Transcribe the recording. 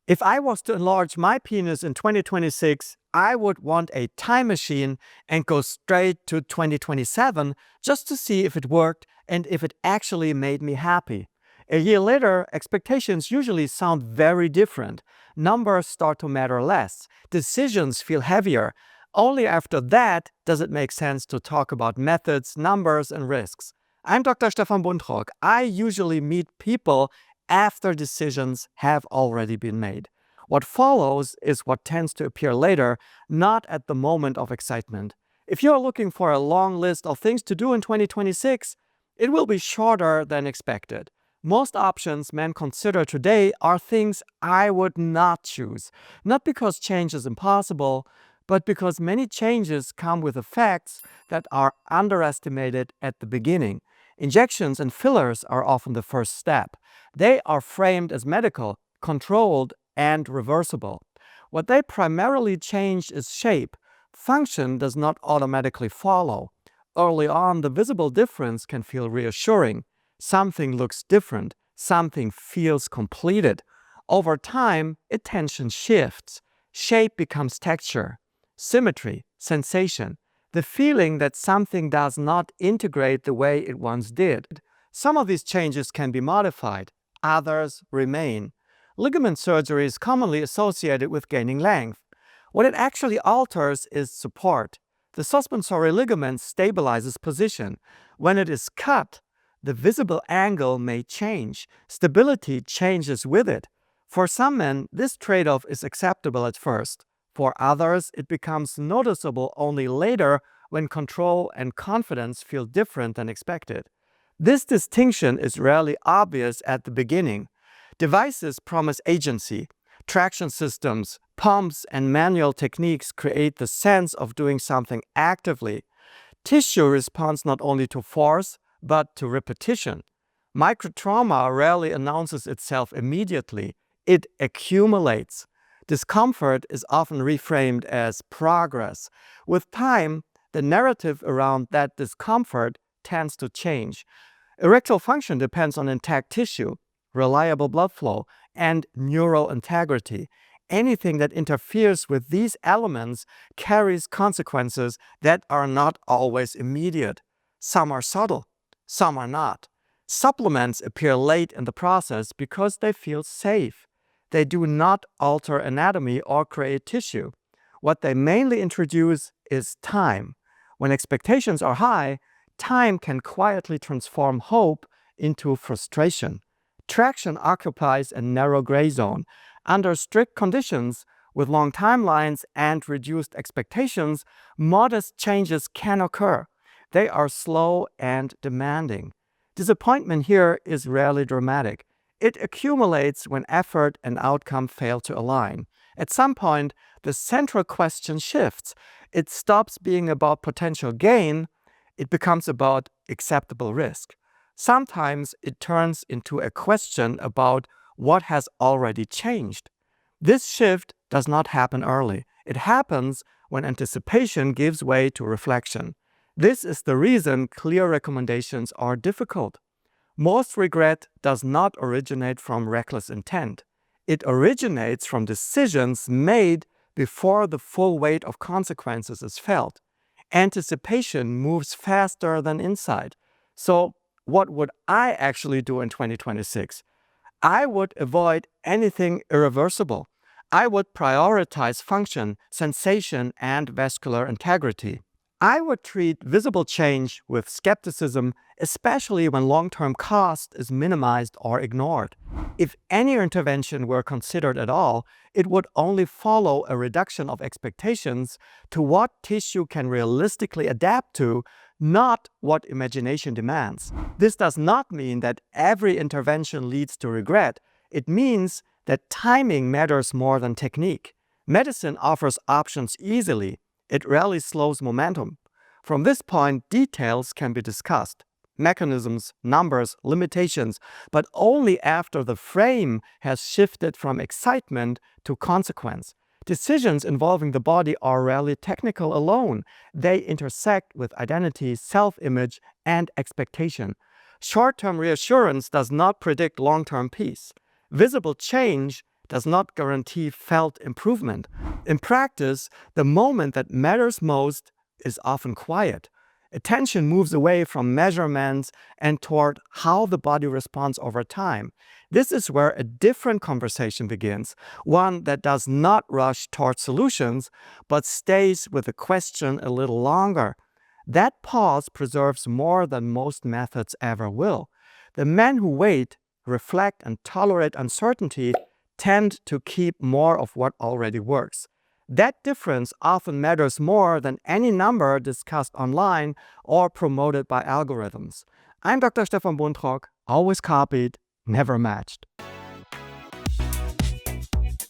If I was to enlarge my penis in 2026, I would want a time machine and go straight to 2027 just to see if it worked and if it actually made me happy. A year later, expectations usually sound very different. Numbers start to matter less. Decisions feel heavier. Only after that does it make sense to talk about methods, numbers, and risks. I'm Dr. Stefan Buntrock. I usually meet people after decisions have already been made. What follows is what tends to appear later, not at the moment of excitement. If you're looking for a long list of things to do in 2026, it will be shorter than expected. Most options men consider today are things I would not choose, not because change is impossible, but because many changes come with effects that are underestimated at the beginning. Injections and fillers are often the first step. They are framed as medical, controlled, and reversible. What they primarily change is shape. Function does not automatically follow. Early on, the visible difference can feel reassuring. Something looks different. Something feels completed. Over time, attention shifts. Shape becomes texture, symmetry, sensation. The feeling that something does not integrate the way it once did. Some of these changes can be modified, others remain. Ligament surgery is commonly associated with gaining length. What it actually alters is support. The suspensory ligament stabilizes position. When it is cut, the visible angle may change. Stability changes with it. For some men, this trade-off is acceptable at first. For others, it becomes noticeable only later when control and confidence feel different than expected. This distinction is rarely obvious at the beginning. Devices promise agency. Traction systems, pumps, and manual techniques create the sense of doing something actively. Tissue responds not only to force, but to repetition. Microtrauma rarely announces itself immediately. It accumulates. Discomfort is often reframed as progress. With time, the narrative around that discomfort tends to change. Erectile function depends on intact tissue, reliable blood flow, and neural integrity. Anything that interferes with these elements carries consequences that are not always immediate. Some are subtle, some are not. Supplements appear late in the process because they feel safe. They do not alter anatomy or create tissue. What they mainly introduce is time. When expectations are high, time can quietly transform hope into frustration. Traction occupies a narrow gray zone. Under strict conditions, with long timelines and reduced expectations, modest changes can occur. They are slow and demanding. Disappointment here is rarely dramatic. It accumulates when effort and outcome fail to align. At some point, the central question shifts. It stops being about potential gain. It becomes about acceptable risk. Sometimes it turns into a question about what has already changed. This shift does not happen early. It happens when anticipation gives way to reflection. This is the reason clear recommendations are difficult. Most regret does not originate from reckless intent. It originates from decisions made before the full weight of consequences is felt. Anticipation moves faster than insight. So, what would I actually do in 2026? I would avoid anything irreversible. I would prioritize function, sensation, and vascular integrity. I would treat visible change with skepticism, especially when long-term cost is minimized or ignored. If any intervention were considered at all, it would only follow a reduction of expectations to what tissue can realistically adapt to, not what imagination demands. This does not mean that every intervention leads to regret. It means that timing matters more than technique. Medicine offers options easily. It rarely slows momentum. From this point, details can be discussed. Mechanisms, numbers, limitations, but only after the frame has shifted from excitement to consequence. Decisions involving the body are rarely technical alone. They intersect with identity, self-image, and expectation. Short-term reassurance does not predict long-term peace. Visible change does not guarantee felt improvement. In practice, the moment that matters most is often quiet. Attention moves away from measurements and toward how the body responds over time. This is where a different conversation begins, one that does not rush toward solutions, but stays with the question a little longer. That pause preserves more than most methods ever will. The men who wait, reflect, and tolerate uncertainty tend to keep more of what already works. That difference often matters more than any number discussed online or promoted by algorithms. I'm Dr. Stefan Buntrock, always copied, never matched.